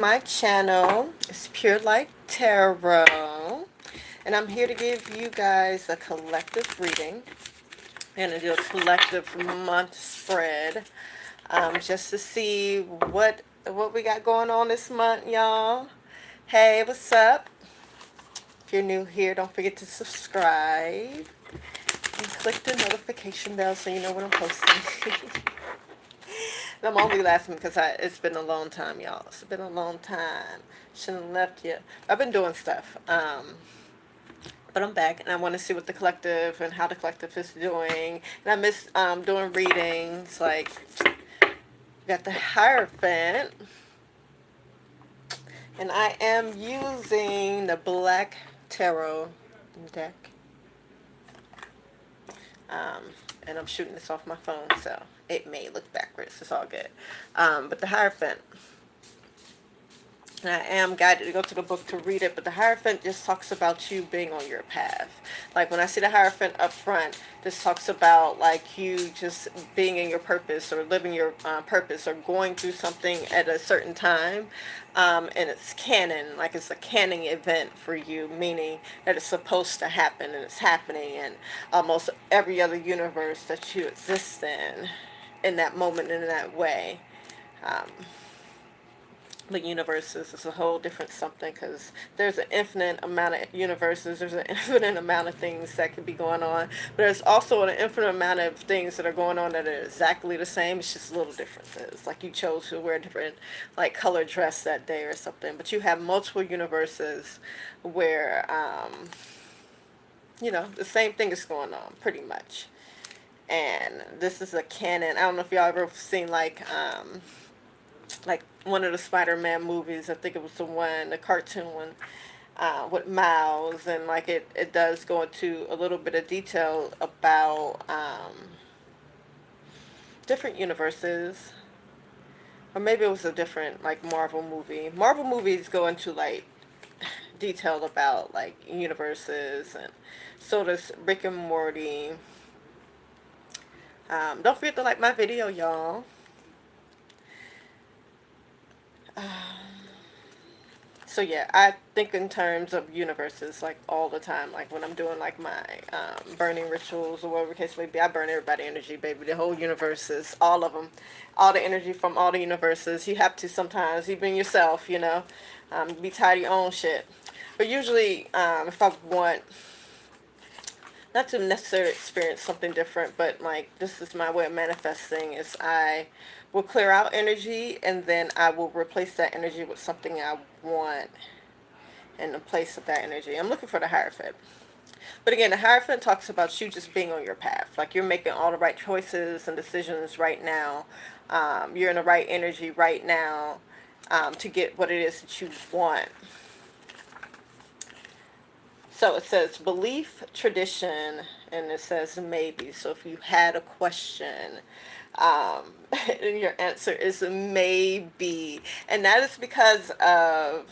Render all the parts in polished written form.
My channel is Pure Light Tarot, and I'm here to give you guys a collective reading and a collective month spread, just to see what we got going on this month, y'all. Hey, what's up? If you're new here, don't forget to subscribe and click the notification bell so you know when I'm posting. I'm only laughing because it's been a long time, y'all. It's been a long time. Shouldn't have left yet. I've been doing stuff. But I'm back and I want to see what the collective and how the collective is doing. And I miss doing readings. Like, got the Hierophant. And I am using the Black Tarot deck. Um, and I'm shooting this off my phone, so it may look backwards. It's all good. But the Hierophant. And I am guided to go to the book to read it, but the Hierophant just talks about you being on your path. Like when I see the Hierophant up front, this talks about like you just being in your purpose or living your purpose or going through something at a certain time. And it's canon, like it's a canon event for you, meaning that it's supposed to happen and it's happening in almost every other universe that you exist in that moment, in that way. Um, the universes is a whole different something because there's an infinite amount of universes, there's an infinite amount of things that could be going on, but there's also an infinite amount of things that are going on that are exactly the same. It's just little differences, like you chose to wear a different like color dress that day or something, but you have multiple universes where the same thing is going on pretty much. And this is a canon. I don't know if y'all ever seen like one of the Spider-Man movies. I think it was the cartoon one, with Miles, and like it does go into a little bit of detail about different universes, or maybe it was a different like Marvel movie. Marvel movies go into like detail about like universes, and so does Rick and Morty. Don't forget to like my video, y'all. So yeah, I think in terms of universes like all the time. Like when I'm doing like my burning rituals or whatever the case may be, I burn everybody energy, baby. The whole universes, all of them, all the energy from all the universes. You have to sometimes, even yourself, be tired of your own shit. But usually, if I want not to necessarily experience something different, but like this is my way of manifesting, is I will clear out energy and then I will replace that energy with something I want in the place of that energy. I'm looking for the Hierophant. But again, the Hierophant talks about you just being on your path. Like you're making all the right choices and decisions right now. You're in the right energy right now, to get what it is that you want. So it says belief, tradition, and it says maybe. So if you had a question, and your answer is maybe. And that is because of,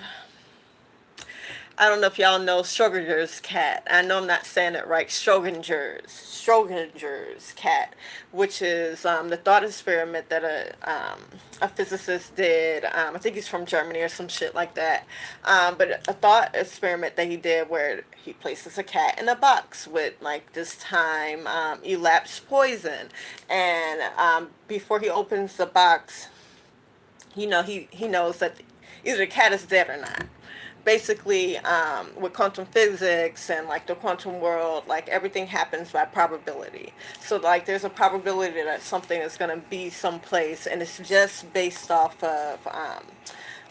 I don't know if y'all know Schrodinger's cat. I know I'm not saying it right. Schrodinger's cat, which is the thought experiment that a physicist did. I think he's from Germany or some shit like that. But a thought experiment that he did where he places a cat in a box with like this time elapsed poison, and before he opens the box, he knows that either the cat is dead or not. Basically, with quantum physics and like the quantum world, like everything happens by probability. So like there's a probability that something is going to be someplace, and it's just based off of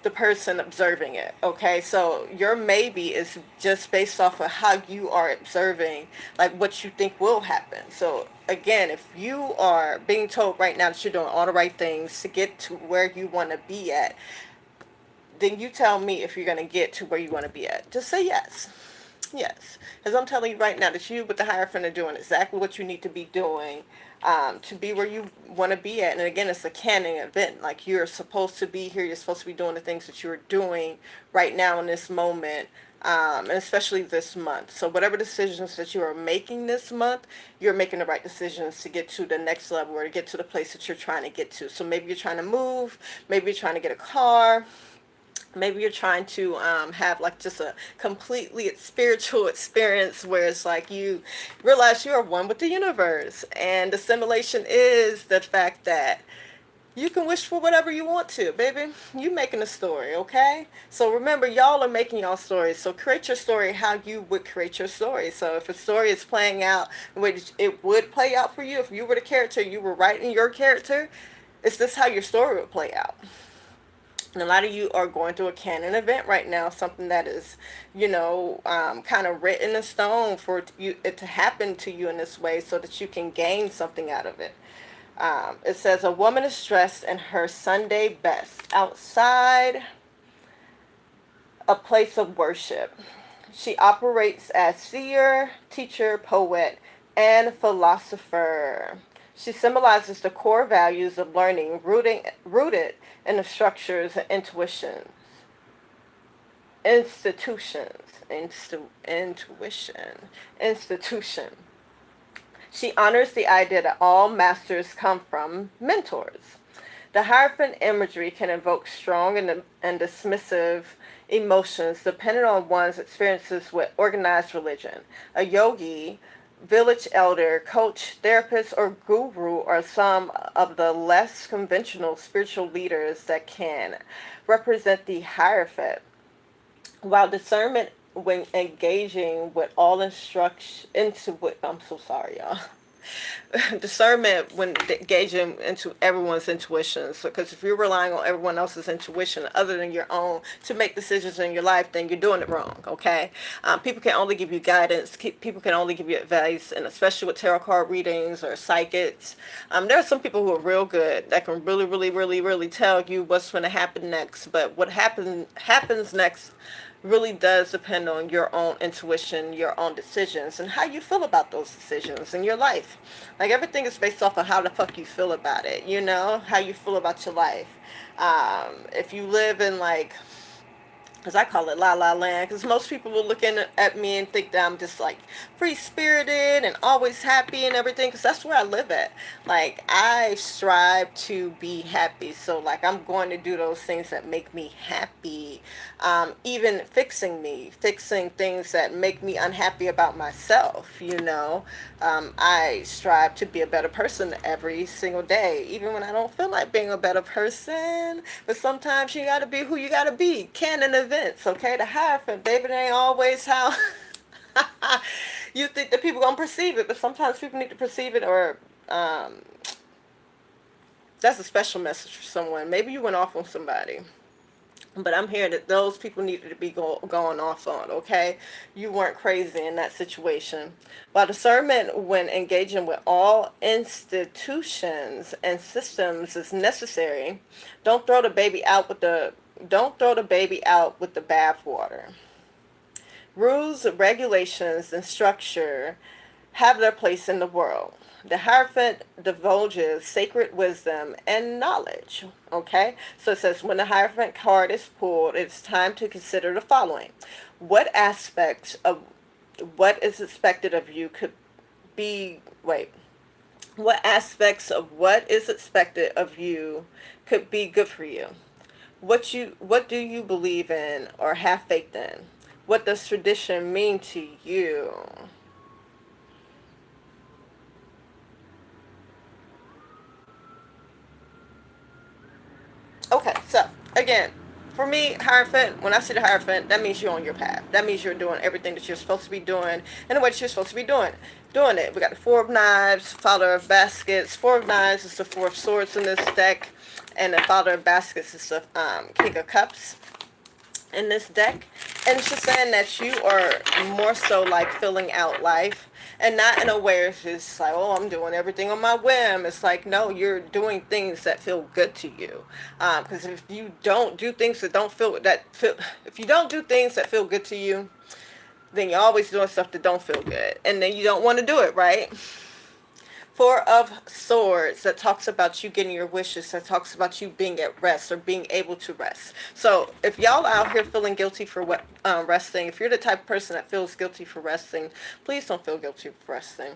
the person observing it. Okay, so your maybe is just based off of how you are observing like what you think will happen. So again, if you are being told right now that you're doing all the right things to get to where you want to be at, then you tell me if you're going to get to where you want to be at. Just say yes. Yes. Because I'm telling you right now that you with the Hierophant are doing exactly what you need to be doing, to be where you want to be at. And again, it's a canon event. Like you're supposed to be here. You're supposed to be doing the things that you're doing right now in this moment. And especially this month. So whatever decisions that you are making this month, you're making the right decisions to get to the next level or to get to the place that you're trying to get to. So maybe you're trying to move. Maybe you're trying to get a car. Maybe you're trying to have like just a completely spiritual experience where it's like you realize you are one with the universe, and the simulation is the fact that you can wish for whatever you want to, baby. You making a story, okay? So remember, y'all are making y'all stories. So create your story how you would create your story. So if a story is playing out, which it would play out for you if you were the character, you were writing your character, is this how your story would play out? And a lot of you are going through a canon event right now, something that is, kind of written in stone for it to happen to you in this way so that you can gain something out of it. It says a woman is dressed in her Sunday best outside a place of worship. She operates as seer, teacher, poet, and philosopher. She symbolizes the core values of learning rooted in the structures and institution. She honors the idea that all masters come from mentors. The Hierophant imagery can evoke strong and dismissive emotions depending on one's experiences with organized religion. A yogi, village elder, coach, therapist, or guru are some of the less conventional spiritual leaders that can represent the Hierophant. While discernment when engaging with all I'm so sorry, y'all. Discernment when engaging into everyone's intuitions, because if you're relying on everyone else's intuition other than your own to make decisions in your life, then you're doing it wrong. Okay. People can only give you guidance, people can only give you advice, and especially with tarot card readings or psychics, there are some people who are real good that can really really really really tell you what's going to happen next, but what happens next really does depend on your own intuition, your own decisions, and how you feel about those decisions in your life. Like everything is based off of how the fuck you feel about it, how you feel about your life. If you live in like, as I call it, la la land, because most people will look at me and think that I'm just like free spirited and always happy and everything, because that's where I live at. Like I strive to be happy, so like I'm going to do those things that make me happy, even fixing things that make me unhappy about myself. I strive to be a better person every single day, even when I don't feel like being a better person. But sometimes you gotta be who you gotta be. Canon events, okay? The Hierophant, baby, it ain't always how you think that people gonna perceive it, but sometimes people need to perceive it, or that's a special message for someone. Maybe you went off on somebody. But I'm hearing that those people needed to be going off on, okay? You weren't crazy in that situation. While discernment when engaging with all institutions and systems is necessary, don't throw the baby out with the bathwater. Rules, regulations, and structure have their place in the world. The Hierophant divulges sacred wisdom and knowledge. Okay? So it says when the Hierophant card is pulled, it's time to consider the following. What aspects of what is expected of you could be. Wait. What aspects of what is expected of you could be good for you? What do you believe in or have faith in? What does tradition mean to you? Okay, so again, for me, Hierophant, when I see the Hierophant, that means you're on your path. That means you're doing everything that you're supposed to be doing in the way that you're supposed to be doing it. We got the Four of Knives, Father of Baskets. Four of Knives is the Four of Swords in this deck, and the Father of Baskets is the King of Cups in this deck. And it's just saying that you are more so like filling out life, and not in a way it's just like, oh, I'm doing everything on my whim. It's like, no, you're doing things that feel good to you. Because if you don't do things that don't if you don't do things that feel good to you, then you're always doing stuff that don't feel good, and then you don't want to do it, right? Four of Swords, that talks about you getting your wishes, that talks about you being at rest or being able to rest. So if y'all out here feeling guilty for resting, if you're the type of person that feels guilty for resting, please don't feel guilty for resting.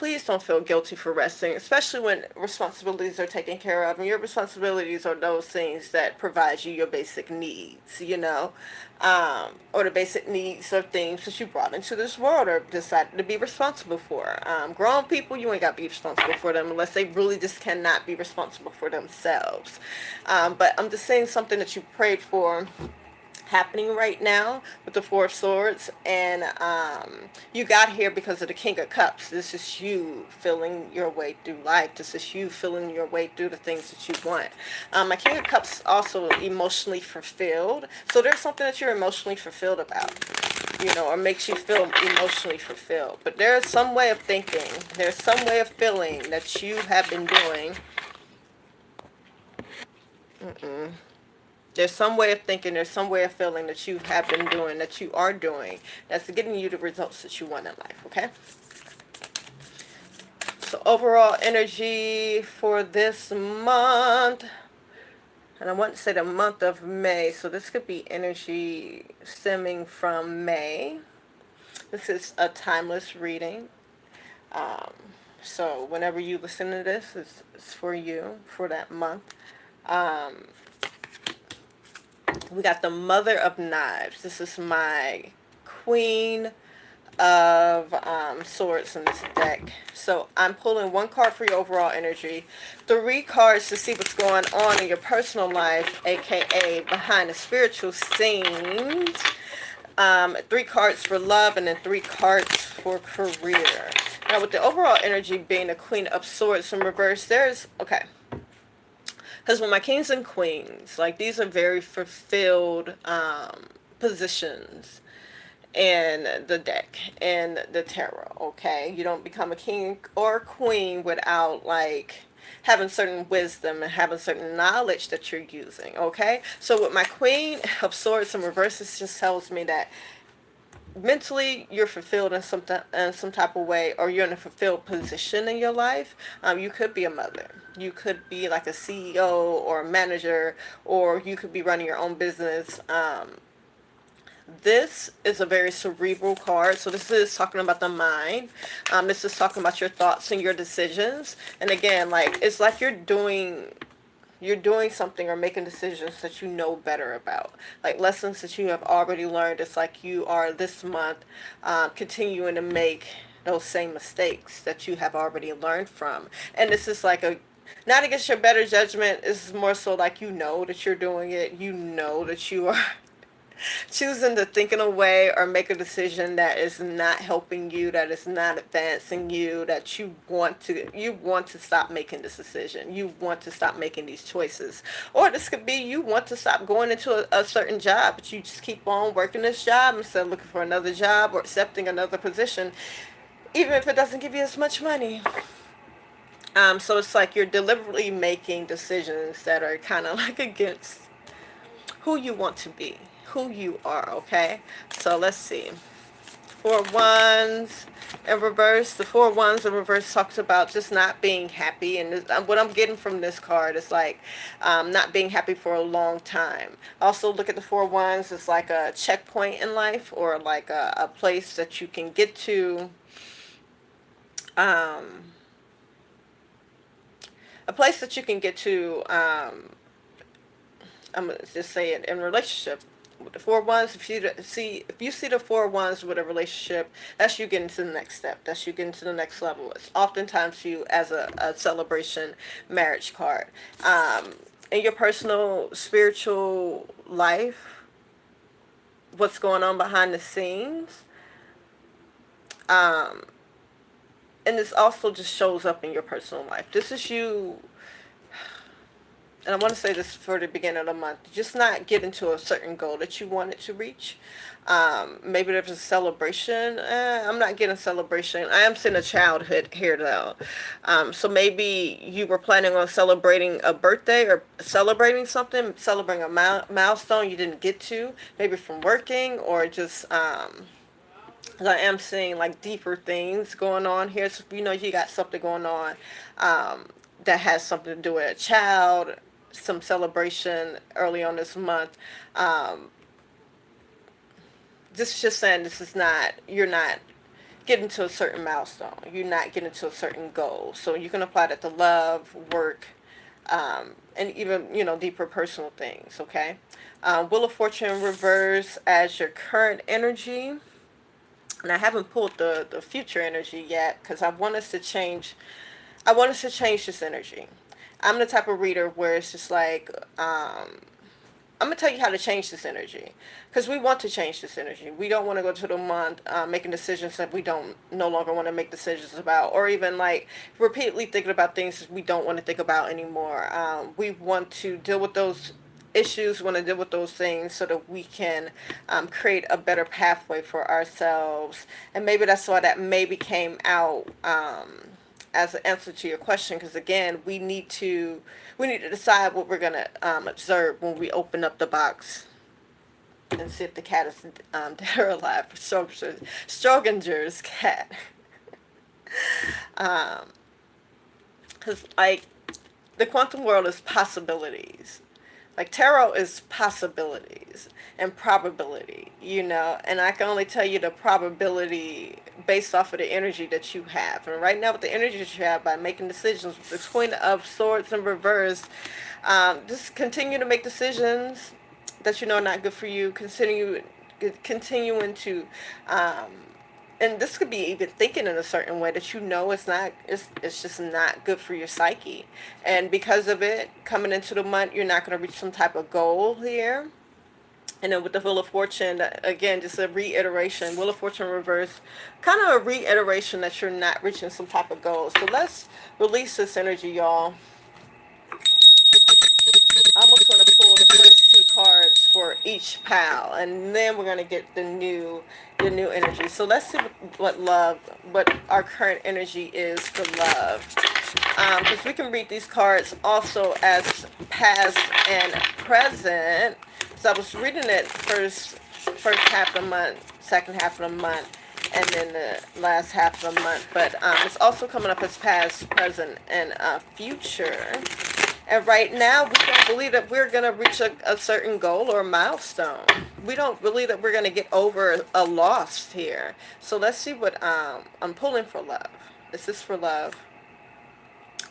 please don't feel guilty for resting, especially when responsibilities are taken care of. And your responsibilities are those things that provide you your basic needs, or the basic needs of things that you brought into this world or decided to be responsible for. Grown people, you ain't got to be responsible for them unless they really just cannot be responsible for themselves. But I'm just saying something that you prayed for happening right now with the Four of Swords, and you got here because of the King of Cups. This is you feeling your way through life. This is you feeling your way through the things that you want. My King of Cups also emotionally fulfilled, so there's something that you're emotionally fulfilled about, or makes you feel emotionally fulfilled. But there's some way of thinking, there's some way of feeling that you have been doing. There's some way of thinking, there's some way of feeling that you have been doing, that you are doing, that's getting you the results that you want in life, okay? So overall energy for this month, and I want to say the month of May, so this could be energy stemming from May. This is a timeless reading. So whenever you listen to this, it's for you, for that month. We got the Mother of Knives. This is my Queen of Swords in this deck. So I'm pulling one card for your overall energy, 3 cards to see what's going on in your personal life, aka behind the spiritual scenes, 3 cards for love, and then 3 cards for career. Now with the overall energy being the Queen of Swords in reverse, okay. Because with my kings and queens, like, these are very fulfilled positions in the deck and the tarot, okay? You don't become a king or a queen without, like, having certain wisdom and having certain knowledge that you're using, okay? So with my Queen of Swords in reverse, this just tells me that mentally you're fulfilled in some type of way, or you're in a fulfilled position in your life. You could be a mother, you could be like a CEO or a manager, or you could be running your own business. This is a very cerebral card, so this is talking about the mind. This is talking about your thoughts and your decisions. And again, like, it's like you're doing something or making decisions that you know better about, like lessons that you have already learned. It's like you are this month continuing to make those same mistakes that you have already learned from. And this is like not against your better judgment. It's more so like, that you're doing it, that you are choosing to think in a way or make a decision that is not helping you, that is not advancing you, that you want to stop making this decision. You want to stop making these choices. Or this could be you want to stop going into a certain job, but you just keep on working this job instead of looking for another job or accepting another position, even if it doesn't give you as much money. So it's like you're deliberately making decisions that are kind of like against who you want to be, who you are, okay? So let's see. 4 Wands in reverse. The 4 Wands in reverse talks about just not being happy. And what I'm getting from this card is like not being happy for a long time. Also, look at the 4 Wands as like a checkpoint in life, or like a place that you can get to. A place that you can get to, I'm going to just say it, in relationship. With the 4 Wands, if you see the 4 Wands with a relationship, that's you getting to the next step. That's you getting to the next level. It's oftentimes you as a celebration marriage card. In your personal spiritual life, what's going on behind the scenes, and this also just shows up in your personal life. This is you, and I want to say this for the beginning of the month, just not getting to a certain goal that you wanted to reach. Maybe there's a celebration. I'm not getting celebration. I am seeing a childhood here, though. So maybe you were planning on celebrating a birthday or celebrating something, celebrating a milestone you didn't get to, maybe from working, or just... I am seeing like deeper things going on here. So you got something going on that has something to do with a child, some celebration early on this month. This is just saying you're not getting to a certain milestone. You're not getting to a certain goal. So you can apply that to love, work, and even, deeper personal things, okay? Wheel of Fortune reverse as your current energy. And I haven't pulled the future energy yet because I want us to change this energy. I'm the type of reader where it's just like, I'm gonna tell you how to change this energy, because we want to change this energy. We don't want to go to the month making decisions that we don't no longer want to make decisions about, or even like repeatedly thinking about things we don't want to think about anymore. We want to deal with those issues, want to deal with those things so that we can create a better pathway for ourselves. And maybe that's why that maybe came out as an answer to your question, because again, we need to decide what we're gonna observe when we open up the box and see if the cat is dead or alive. Stroginger's cat. Because like the quantum world is possibilities. Like tarot is possibilities and probability, and I can only tell you the probability based off of the energy that you have. And right now, with the energy that you have, by making decisions with the Queen of Swords in reverse, just continue to make decisions that you know are not good for you. Continuing to and this could be even thinking in a certain way that it's just not good for your psyche. And because of it, coming into the month, you're not going to reach some type of goal here. And then with the Wheel of Fortune, again, just a reiteration. Wheel of Fortune reverse, kind of a reiteration that you're not reaching some type of goal. So let's release this energy, y'all. I almost want to pull the first two cards for each pal, and then we're gonna get the new energy. So let's see what our current energy is for love, because we can read these cards also as past and present. So I was reading it first half of the month, second half of the month, and then the last half of the month. But it's also coming up as past, present, and future. And right now, we don't believe that we're going to reach a certain goal or milestone. We don't believe that we're going to get over a loss here. So let's see what I'm pulling for love. This is for love.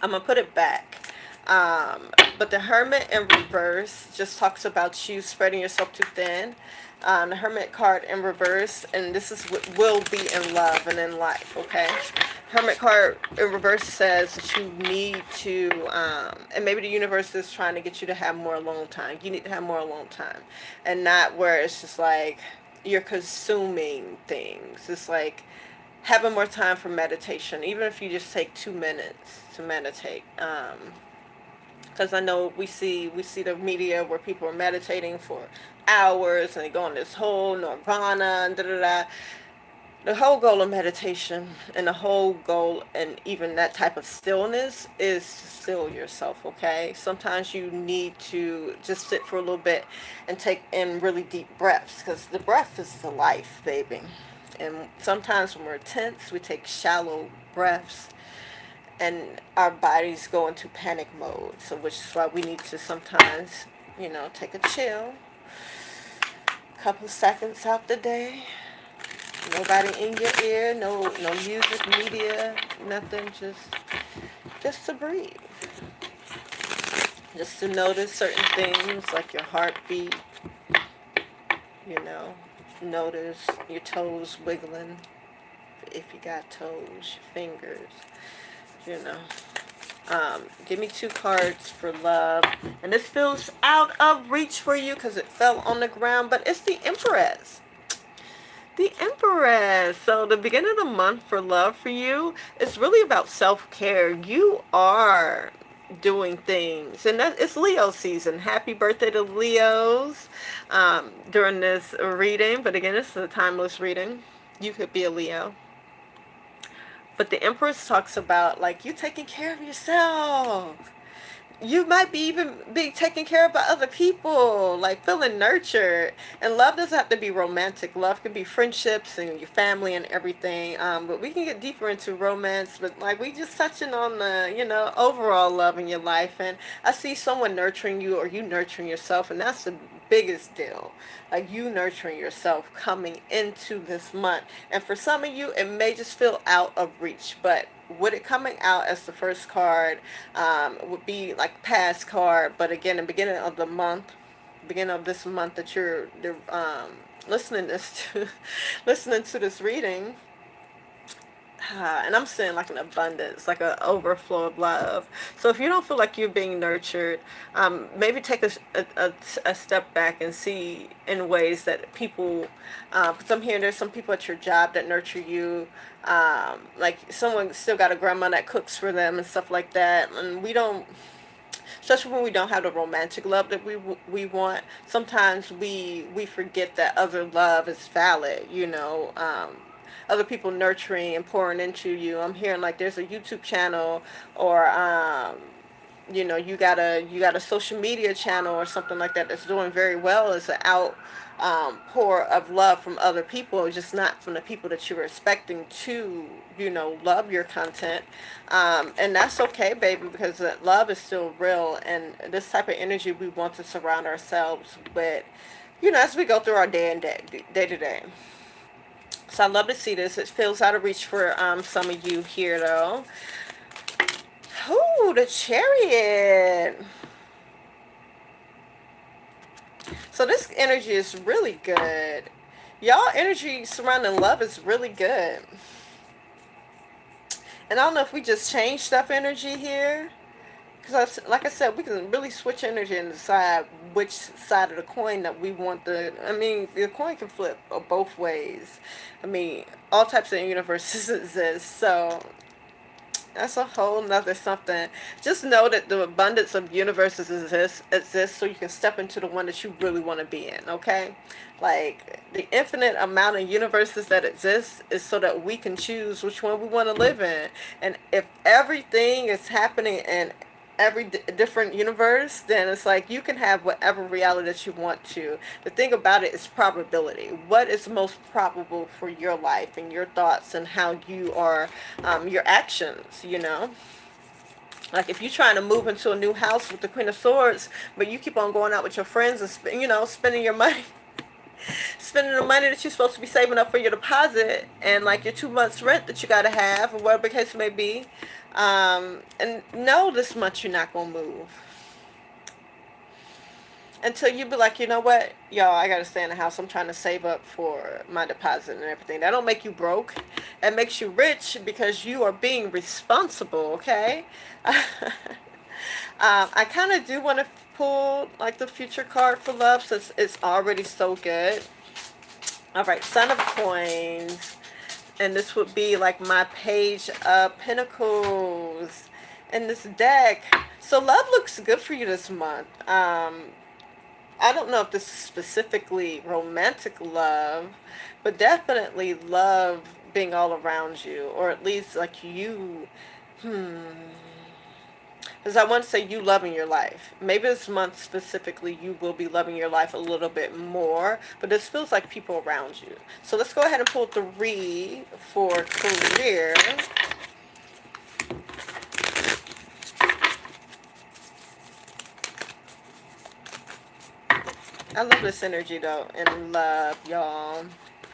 I'm going to put it back. But the Hermit in reverse just talks about you spreading yourself too thin. The Hermit card in reverse, and this is what will be in love and in life, okay? Hermit card in reverse says that you need to, and maybe the universe is trying to get you to have more alone time. You need to have more alone time, and not where it's just like you're consuming things. It's like having more time for meditation, even if you just take 2 minutes to meditate. Because I know we see the media where people are meditating for hours and they go on this whole nirvana and da-da-da. The whole goal of meditation and the whole goal and even that type of stillness is to still yourself, okay? Sometimes you need to just sit for a little bit and take in really deep breaths, because the breath is the life, baby. And sometimes when we're tense, we take shallow breaths and our bodies go into panic mode. So which is why we need to sometimes, take a chill, couple seconds out the day. Nobody in your ear, no music, media, nothing, just to breathe. Just to notice certain things like your heartbeat, notice your toes wiggling, if you got toes, your fingers, Give me 2 cards for love. And this feels out of reach for you because it fell on the ground, but it's the Empress. The Empress. So the beginning of the month for love for you is really about self-care. You are doing things, and that it's Leo season. Happy birthday to Leos during this reading. But again, it's a timeless reading. You could be a Leo. But the Empress talks about like you taking care of yourself. You might be even be taken care of by other people, like feeling nurtured. And love doesn't have to be romantic. Love can be friendships and your family and everything. But we can get deeper into romance. But like we just touching on the, overall love in your life. And I see someone nurturing you or you nurturing yourself. And that's the biggest deal. Like you nurturing yourself coming into this month. And for some of you, it may just feel out of reach. But with it coming out as the first card, would be like past card. But again, the beginning of the month, beginning of this month that you're listening this to, listening to this reading, and I'm seeing like an abundance, like an overflow of love. So if you don't feel like you're being nurtured, maybe take a step back and see in ways that people, because I'm hearing there's some people at your job that nurture you. Like someone still got a grandma that cooks for them and stuff like that. And we don't, especially when we don't have the romantic love that we want. Sometimes we forget that other love is valid, you know. Other people nurturing and pouring into you. I'm hearing like there's a YouTube channel, or you know, you got a social media channel or something like that that's doing very well. It's an out pour of love from other people, just not from the people that you were expecting to, you know, love your content. And that's okay, baby, because love is still real, and this type of energy we want to surround ourselves with, you know, as we go through our day to day. So I love to see this. It feels out of reach for some of you here, though. Ooh, the Chariot. So this energy is really good. Y'all energy surrounding love is really good. And I don't know if we just changed up energy here. Because like I said, we can really switch energy and decide which side of the coin that we want I mean, the coin can flip both ways. I mean, all types of universes exist. So that's a whole nother something. Just know that the abundance of universes exists so you can step into the one that you really want to be in, okay? Like, the infinite amount of universes that exist is so that we can choose which one we want to live in. And if everything is happening in every different universe, then it's like you can have whatever reality that you want to. The thing about it is probability. What is most probable for your life and your thoughts and how you are, your actions, you know? Like if you're trying to move into a new house with the Queen of Swords, but you keep on going out with your friends and, you know, spending your money, spending the money that you're supposed to be saving up for your deposit and like your 2 months rent that you got to have, or whatever the case may be, and know this month you're not going to move until you be like, you know what, y'all, I got to stay in the house. I'm trying to save up for my deposit and everything. That don't make you broke. It makes you rich because you are being responsible, okay? I kind of do want to pull like the future card for love since it's already so good. All right, Son of Coins. And this would be like my Page of Pentacles in this deck. So love looks good for you this month. I don't know if this is specifically romantic love, but definitely love being all around you, or at least like you, because I want to say you loving your life. Maybe this month specifically you will be loving your life a little bit more, but this feels like people around you. So let's go ahead and pull 3 for career. I love this energy though, and love, y'all.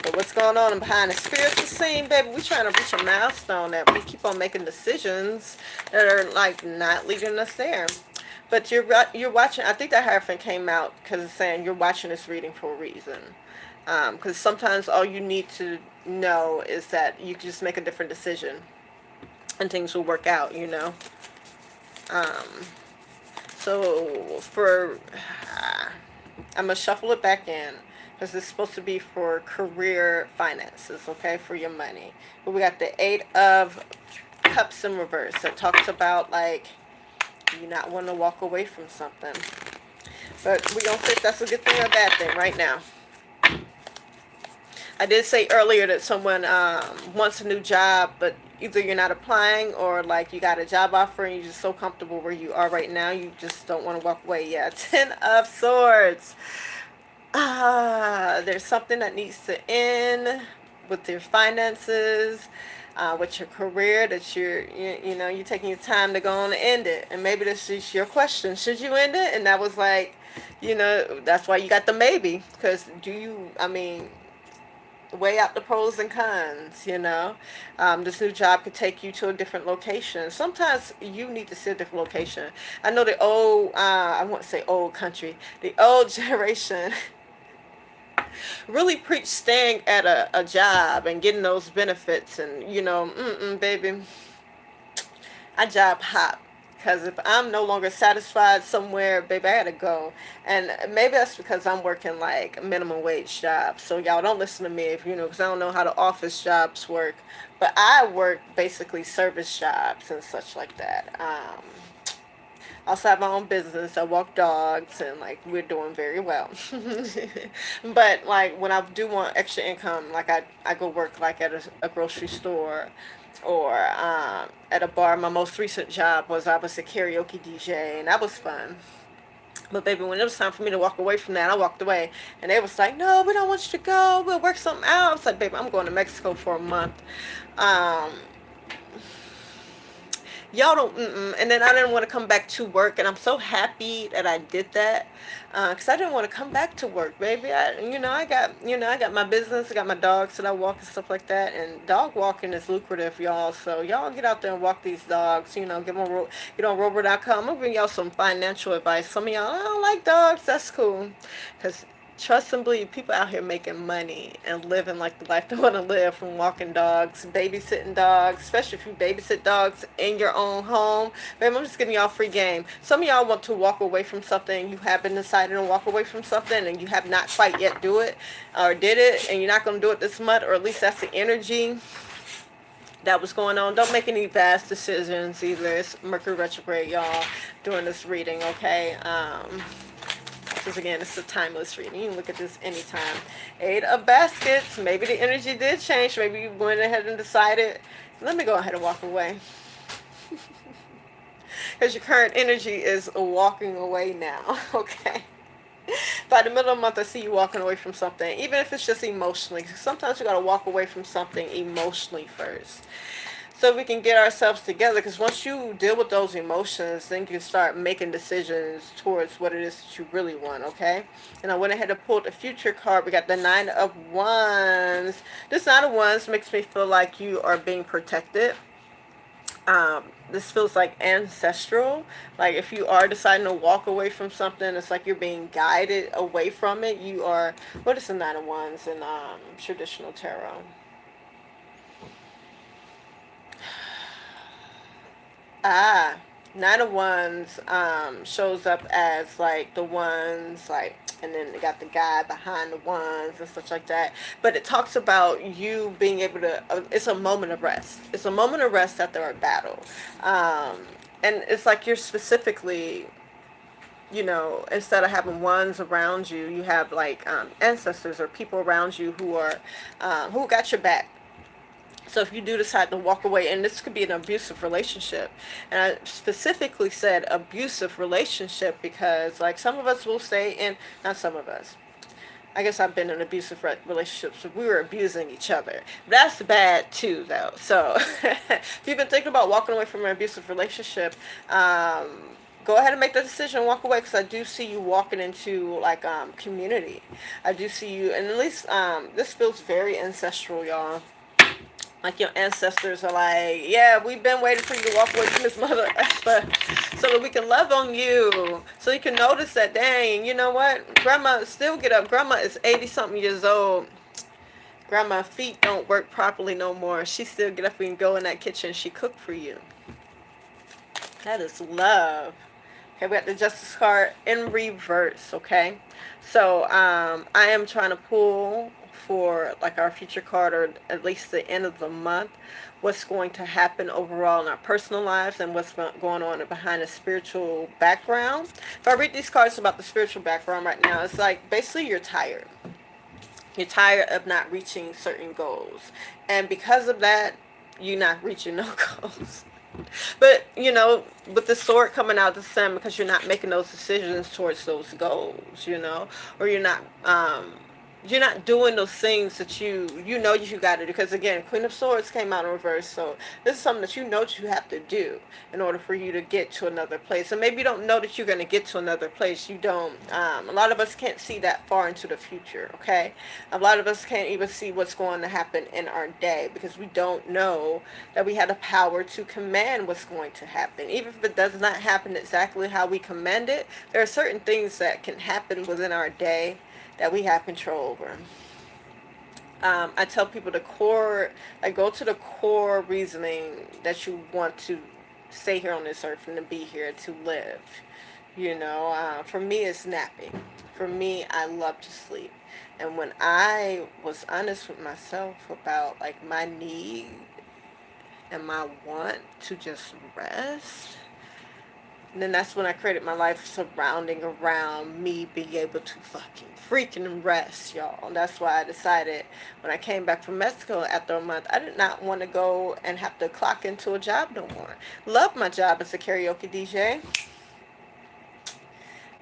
But what's going on behind the spiritual scene, baby? We trying to reach a milestone that we keep on making decisions that are like not leading us there. But you're watching. I think that Hierophant came out because it's saying you're watching this reading for a reason. Because sometimes all you need to know is that you can just make a different decision, and things will work out. You know. So for I'm going to shuffle it back in because it's supposed to be for career finances, okay, for your money. But we got the 8 of Cups in reverse that talks about, like, you not want to walk away from something. But we're going to see if that's a good thing or a bad thing right now. I did say earlier that someone wants a new job, but either you're not applying or like you got a job offer and you're just so comfortable where you are right now, you just don't want to walk away. Yeah, 10 of Swords. There's something that needs to end with your finances. with your career, that you're taking your time to go on and end it. And maybe this is your question: should you end it? And that was like, that's why you got the maybe, because I mean, weigh out the pros and cons. This new job could take you to a different location. Sometimes you need to see a different location. I know the old, I won't say old country, the old generation really preach staying at a job and getting those benefits, and baby, I job hop. Because if I'm no longer satisfied somewhere, baby, I gotta go. And maybe that's because I'm working like minimum wage jobs. So y'all don't listen to me if because I don't know how the office jobs work. But I work basically service jobs and such like that. I also have my own business. I walk dogs, and like we're doing very well. But like when I do want extra income, like I go work like at a grocery store, or at a bar. My most recent job was, I was a karaoke DJ, and that was fun. But baby, when it was time for me to walk away from that, I walked away, and they was like, "No, we don't want you to go. We'll work something out." I was like, "Baby, I'm going to Mexico for a month." Um, y'all don't, and then I didn't want to come back to work, and I'm so happy that I did that, because I didn't want to come back to work, baby. I got my business. I got my dogs that I walk and stuff like that, and dog walking is lucrative, y'all. So y'all get out there and walk these dogs. Get on Rover.com. I'm gonna bring y'all some financial advice. Some of y'all, I don't like dogs. That's cool, because trust and believe, people out here making money and living like the life they want to live from walking dogs, babysitting dogs, especially if you babysit dogs in your own home. Babe, I'm just giving y'all free game. Some of y'all want to walk away from something. You have been decided to walk away from something, and you have not quite yet do it or did it, and you're not going to do it this month, or at least that's the energy that was going on. Don't make any fast decisions either. It's Mercury retrograde, y'all, during this reading, okay? Because again, it's a timeless reading. You can look at this anytime. Eight of Baskets. Maybe the energy did change. Maybe you went ahead and decided, let me go ahead and walk away. Because your current energy is walking away now. Okay. By the middle of the month, I see you walking away from something, even if it's just emotionally. Sometimes you got to walk away from something emotionally first, so we can get ourselves together. Because once you deal with those emotions, then you can start making decisions towards what it is that you really want, okay? And I went ahead and pulled the future card. We got the Nine of Wands. This Nine of Wands makes me feel like you are being protected. This feels like ancestral. Like if you are deciding to walk away from something, it's like you're being guided away from it. You are, what is the Nine of Wands in traditional tarot? Nine of Wands shows up as like the ones, like, and then they got the guy behind the wands and such like that. But it talks about you being able to, it's a moment of rest. It's a moment of rest after a battle. And it's like you're specifically, instead of having ones around you, you have like ancestors or people around you who got your back. So if you do decide to walk away, and this could be an abusive relationship, and I specifically said abusive relationship because like some of us will say, and not some of us, I guess I've been in abusive relationships, so we were abusing each other. That's bad too, though. So if you've been thinking about walking away from an abusive relationship, go ahead and make the decision, walk away, because I do see you walking into like community. I do see you, and at least this feels very ancestral, y'all. Like your ancestors are like, yeah, we've been waiting for you to walk away from this mother effer so that we can love on you. So you can notice that, dang, you know what? Grandma still get up. Grandma is 80-something years old. Grandma's feet don't work properly no more. She still get up and go in that kitchen. She cook for you. That is love. Okay, we got the Justice card in reverse, okay? So I am trying to pull for like our future card, or at least the end of the month, what's going to happen overall in our personal lives and what's going on behind the spiritual background. If I read these cards about the spiritual background right now, it's like basically you're tired. You're tired of not reaching certain goals, and because of that, you're not reaching no goals. But with the sword coming out the sun, because you're not making those decisions towards those goals, or you're not you're not doing those things that you know you got to do. Because again, Queen of Swords came out in reverse, so this is something that you know that you have to do in order for you to get to another place. And maybe you don't know that you're going to get to another place. You don't. A lot of us can't see that far into the future. Okay, a lot of us can't even see what's going to happen in our day because we don't know that we have the power to command what's going to happen. Even if it does not happen exactly how we command it, there are certain things that can happen within our day that we have control over. I tell people the core, like go to the core reasoning that you want to stay here on this earth and to be here to live. For me, it's napping. For me, I love to sleep. And when I was honest with myself about like my need and my want to just rest, and then that's when I created my life surrounding around me being able to fucking freaking rest, y'all. And that's why I decided when I came back from Mexico after a month, I did not want to go and have to clock into a job no more. Love my job as a karaoke DJ.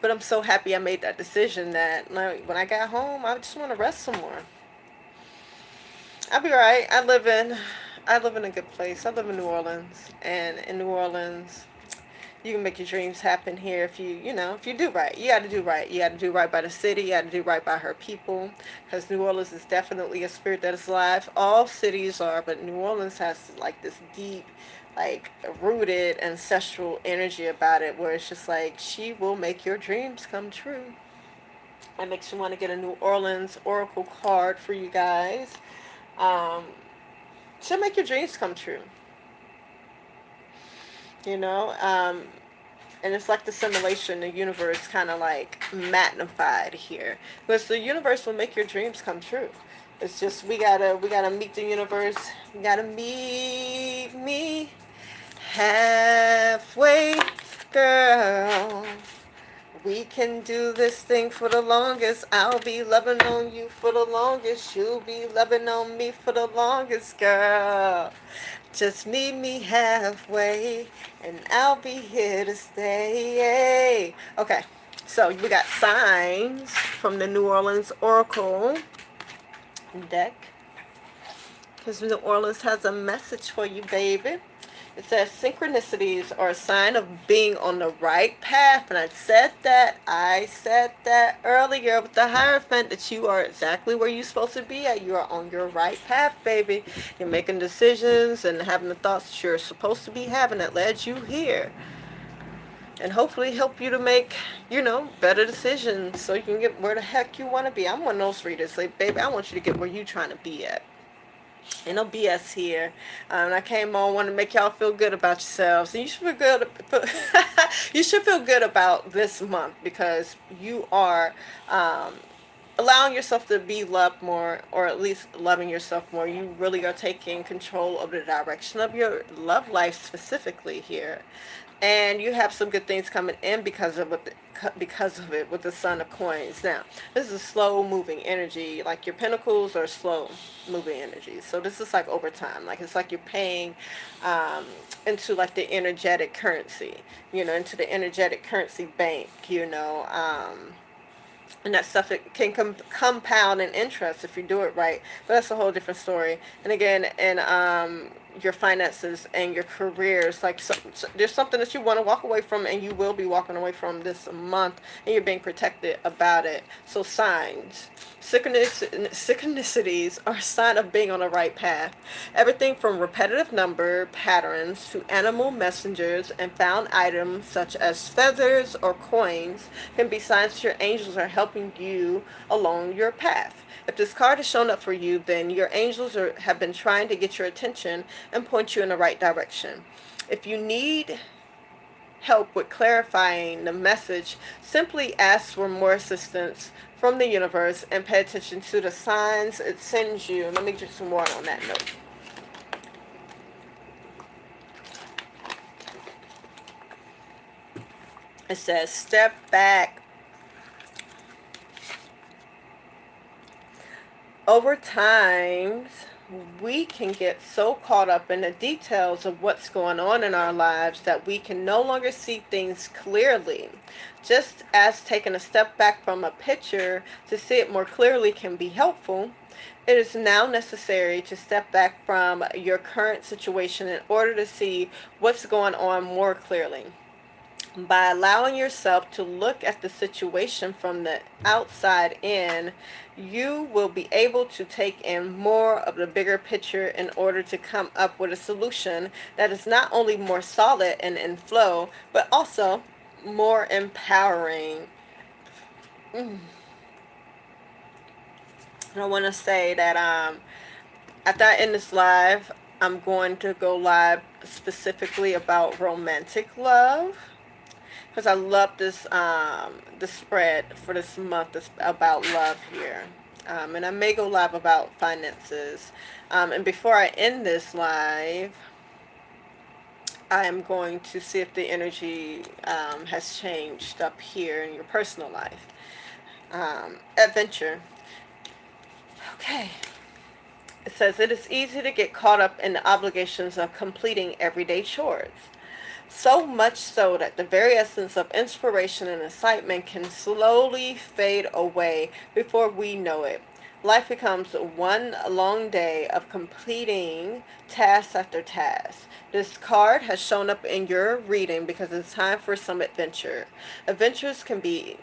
But I'm so happy I made that decision that like, when I got home, I just want to rest some more. I'll be right. I live in a good place. I live in New Orleans. And in New Orleans, you can make your dreams happen here if if you do right. You got to do right. You got to do right by the city. You got to do right by her people. Because New Orleans is definitely a spirit that is alive. All cities are, but New Orleans has like this deep, like rooted ancestral energy about it where it's just like she will make your dreams come true. It makes you want to get a New Orleans Oracle card for you guys. Um, she'll make your dreams come true. You know, and it's like the simulation, the universe kind of like magnified here, because the universe will make your dreams come true. It's just we gotta meet the universe. We gotta meet me halfway, girl. We can do this thing for the longest. I'll be loving on you for the longest. You'll be loving on me for the longest, girl. Just meet me halfway, and I'll be here to stay. Okay, so we got signs from the New Orleans Oracle deck, because New Orleans has a message for you, baby. It says synchronicities are a sign of being on the right path. And I said that earlier with the Hierophant, that you are exactly where you're supposed to be at. You are on your right path, baby. You're making decisions and having the thoughts that you're supposed to be having that led you here. And hopefully help you to make, better decisions so you can get where the heck you want to be. I'm one of those readers. Like, baby, I want you to get where you're trying to be at. Ain't no BS here. And I came on, want to make y'all feel good about yourselves. And you should feel good. You should feel good about this month because you are allowing yourself to be loved more, or at least loving yourself more. You really are taking control of the direction of your love life specifically here. And you have some good things coming in because of it with the Sun of Coins. Now, this is a slow moving energy. Like your Pentacles are slow moving energy. So this is like over time. Like it's like you're paying into like the energetic currency. Into the energetic currency bank. And that stuff, it can compound in interest if you do it right. But that's a whole different story. And again, in your finances and your careers, like there's something that you want to walk away from, and you will be walking away from this month, and you're being protected about it. So signs. Synchronicities are a sign of being on the right path. Everything from repetitive number patterns to animal messengers and found items such as feathers or coins can be signs that your angels are helping you along your path. If this card has shown up for you, then your angels have been trying to get your attention and point you in the right direction. If you need help with clarifying the message, simply ask for more assistance from the universe and pay attention to the signs it sends you. Let me drink some water on that note. It says, step back. Over time, we can get so caught up in the details of what's going on in our lives that we can no longer see things clearly. Just as taking a step back from a picture to see it more clearly can be helpful, it is now necessary to step back from your current situation in order to see what's going on more clearly. By allowing yourself to look at the situation from the outside in, you will be able to take in more of the bigger picture in order to come up with a solution that is not only more solid and in flow, but also more empowering. And I want to say that after I end this live, I'm going to go live specifically about romantic love, because I love this the spread for this month is about love here. And I may go live about finances. And before I end this live, I am going to see if the energy has changed up here in your personal life. Adventure. Okay. It says, it is easy to get caught up in the obligations of completing everyday chores. So much so that the very essence of inspiration and excitement can slowly fade away before we know it. Life becomes one long day of completing task after task. This card has shown up in your reading because it's time for some adventure. Adventures can be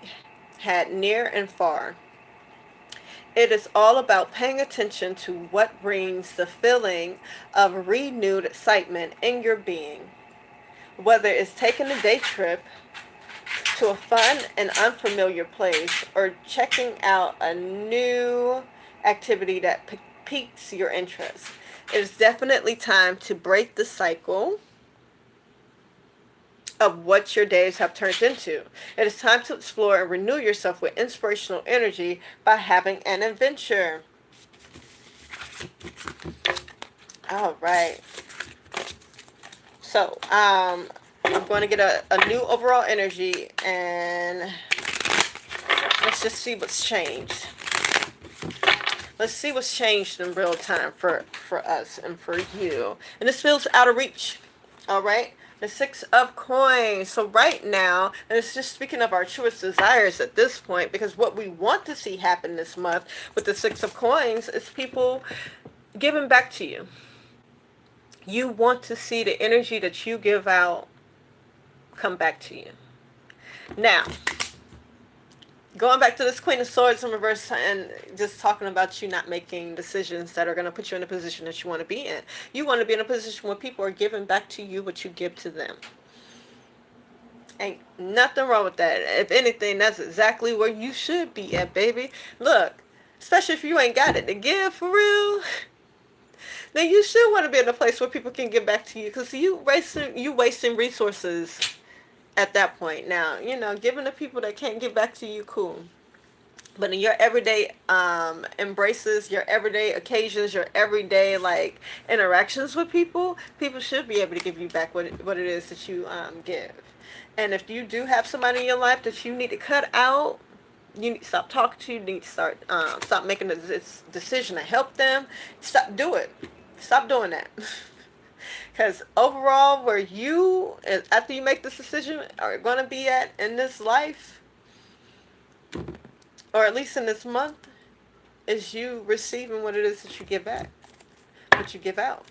had near and far. It is all about paying attention to what brings the feeling of renewed excitement in your being. Whether it's taking a day trip to a fun and unfamiliar place or checking out a new activity that piques your interest, it is definitely time to break the cycle of what your days have turned into. It is time to explore and renew yourself with inspirational energy by having an adventure. All right. So, I'm going to get a new overall energy, and let's just see what's changed. Let's see what's changed in real time for us and for you. And this feels out of reach. All right. The Six of Coins. So right now, and it's just speaking of our truest desires at this point, because what we want to see happen this month with the Six of Coins is people giving back to you. You want to see the energy that you give out come back to you. Now, going back to this Queen of Swords in reverse and just talking about you not making decisions that are going to put you in a position that you want to be in. You want to be in a position where people are giving back to you what you give to them. Ain't nothing wrong with that. If anything, that's exactly where you should be at, baby. Look, especially if you ain't got it to give for real, then you should want to be in a place where people can give back to you, because you wasting resources at that point. Now, giving to people that can't give back to you, cool. But in your everyday embraces, your everyday occasions, your everyday interactions with people, people should be able to give you back what it is that you give. And if you do have somebody in your life that you need to cut out, you need to stop talking to, you need to stop making a decision to help them. Stop doing that. Because overall, where you, after you make this decision, are going to be at in this life, or at least in this month, is you receiving what it is that you give back, what you give out.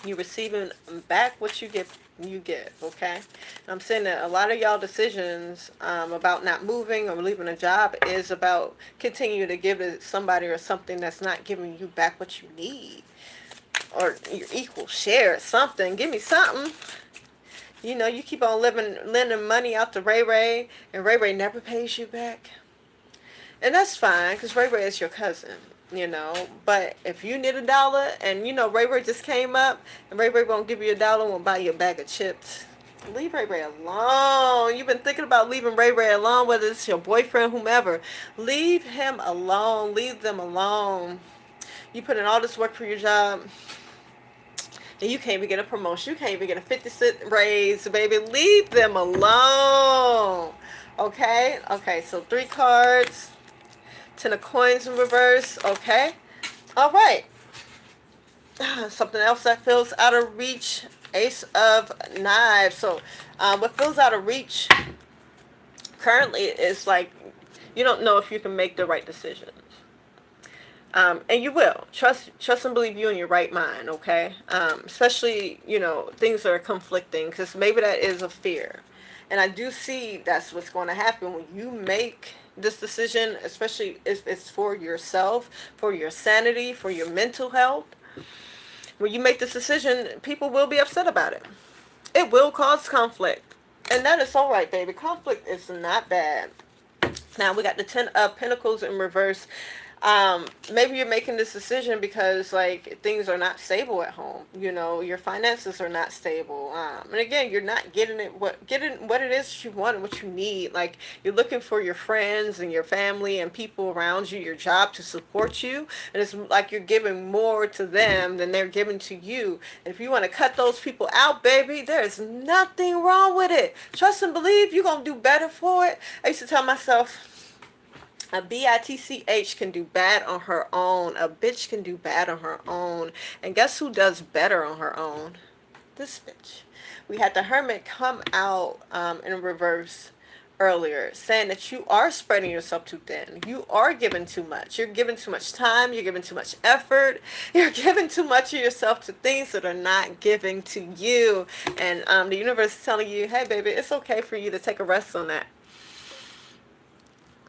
You receiving back what you give, okay? And I'm saying that a lot of y'all decisions about not moving or leaving a job is about continuing to give to somebody or something that's not giving you back what you need. Or your equal share, something. Give me something. You keep on lending money out to Ray Ray, and Ray Ray never pays you back. And that's fine, because Ray Ray is your cousin, But if you need $1, and Ray Ray just came up, and Ray Ray won't give you $1, won't buy you a bag of chips, leave Ray Ray alone. You've been thinking about leaving Ray Ray alone, whether it's your boyfriend, whomever. Leave him alone. Leave them alone. You put in all this work for your job, and you can't even get a promotion. You can't even get a 50-cent raise, baby. Leave them alone. Okay? Okay, so 3 cards Ten of Coins in reverse. Okay. All right. Something else that feels out of reach. Ace of Knives. So, what feels out of reach currently is like you don't know if you can make the right decisions. And you will trust and believe you in your right mind. Okay. Especially things that are conflicting, because maybe that is a fear, and I do see that's what's going to happen when you make this decision, especially if it's for yourself, for your sanity, for your mental health. When you make this decision, people will be upset about it. It will cause conflict, and that is all right, baby. Conflict is not bad. Now we got the Ten of Pentacles in reverse. Maybe you're making this decision because like things are not stable at home. Your finances are not stable. And again, you're not getting what it is you want and what you need. Like you're looking for your friends and your family and people around you, your job to support you, and it's like you're giving more to them than they're giving to you. And if you want to cut those people out, baby, there's nothing wrong with it. Trust and believe you're gonna do better for it. I used to tell myself, a bitch can do bad on her own. A bitch can do bad on her own. And guess who does better on her own? This bitch. We had the Hermit come out in reverse earlier, saying that you are spreading yourself too thin. You are giving too much. You're giving too much time. You're giving too much effort. You're giving too much of yourself to things that are not giving to you. And the universe is telling you, hey, baby, it's okay for you to take a rest on that.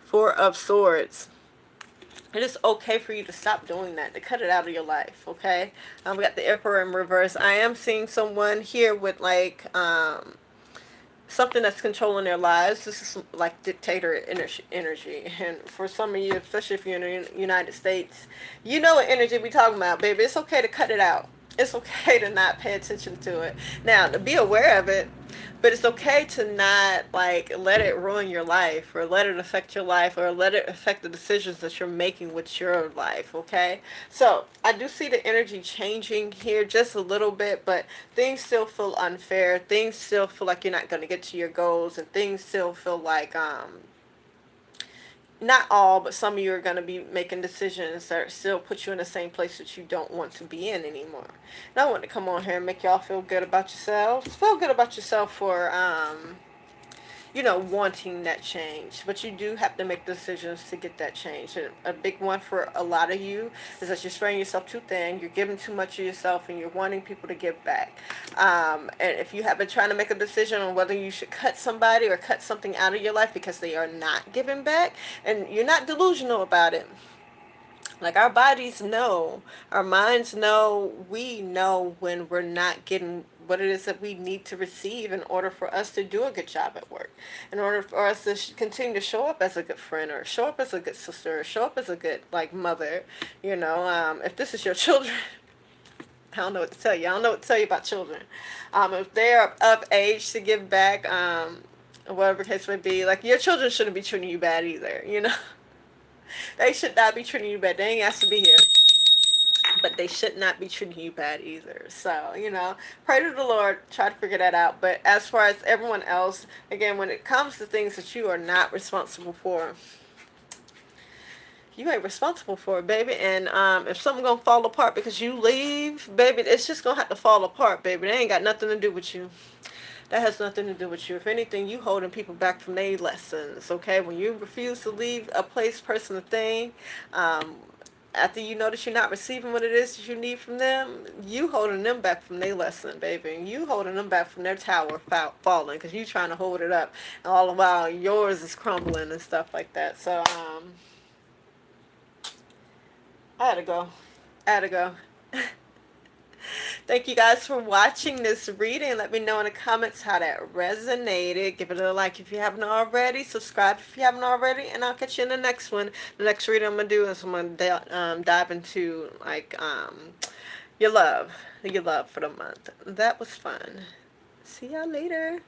Four of Swords. It is okay for you to stop doing that, to cut it out of your life, okay? We got the Emperor in reverse. I am seeing someone here with, like, something that's controlling their lives. This is, like, dictator energy. And for some of you, especially if you're in the United States, you know what energy we talking about, baby. It's okay to cut it out. It's okay to not pay attention to it. Now, to be aware of it, but it's okay to not like let it ruin your life, or let it affect your life, or let it affect the decisions that you're making with your life. Okay, so I do see the energy changing here just a little bit, but things still feel unfair. Things still feel like you're not going to get to your goals, and things still feel like not all, but some of you are going to be making decisions that still put you in the same place that you don't want to be in anymore. And I want to come on here and make y'all feel good about yourselves. Feel good about yourself for wanting that change. But you do have to make decisions to get that change. And a big one for a lot of you is that you're spreading yourself too thin. You're giving too much of yourself, and you're wanting people to give back. And if you have been trying to make a decision on whether you should cut somebody or cut something out of your life because they are not giving back, and you're not delusional about it. Like, our bodies know, our minds know, we know when we're not getting what it is that we need to receive in order for us to do a good job at work, in order for us to continue to show up as a good friend, or show up as a good sister, or show up as a good, like, mother. If this is your children, I don't know what to tell you. I don't know what to tell you about children. If they're of age to give back, whatever case may be, like, your children shouldn't be treating you bad either, They should not be treating you bad. They ain't asked to be here, but they should not be treating you bad either. So, pray to the Lord, try to figure that out. But as far as everyone else, again, when it comes to things that you are not responsible for, you ain't responsible for it, baby. And if something gonna fall apart because you leave, baby, it's just gonna have to fall apart, baby. They ain't got nothing to do with you. That has nothing to do with you. If anything, you holding people back from their lessons, okay? When you refuse to leave a place, person, or thing, after you know that you're not receiving what it is that you need from them, you holding them back from their lesson, baby. And you holding them back from their tower falling, because you trying to hold it up. And all the while, yours is crumbling and stuff like that. So, I had to go. Thank you guys for watching this reading. Let me know in the comments how that resonated. Give it a like if you haven't already. Subscribe if you haven't already. And I'll catch you in the next one. The next reading I'm going to do is I'm going to dive into, like, your love for the month. That was fun. See y'all later.